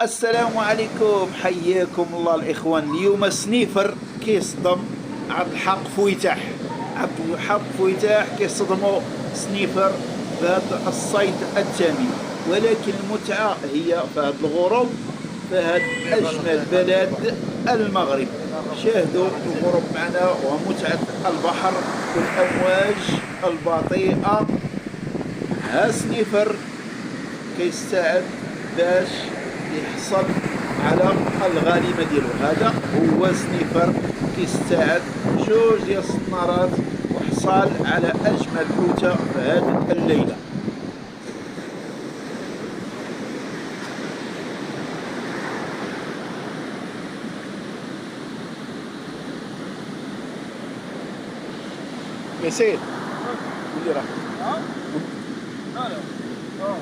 السلام عليكم، حياكم الله الإخوان. اليوم سنيفر كيصدم عبد الحق فويتاح. عبد الحق فويتاح كيصدموا سنيفر في هذا الصيد الثامن، ولكن المتعة هي في هذا الغروب في هذا أجمل بلد المغرب. شاهدوا الغروب معنا ومتعة البحر والأمواج البطيئة. ها سنيفر كيستعد باش يحصل على الغنيمة ديالو. هذا هو سنيفر كيستعد جوج ديال السنارات وحصل على أجمل حوتة في هذه الليلة. يا سيد قول لي راه ها؟ لا لا. اه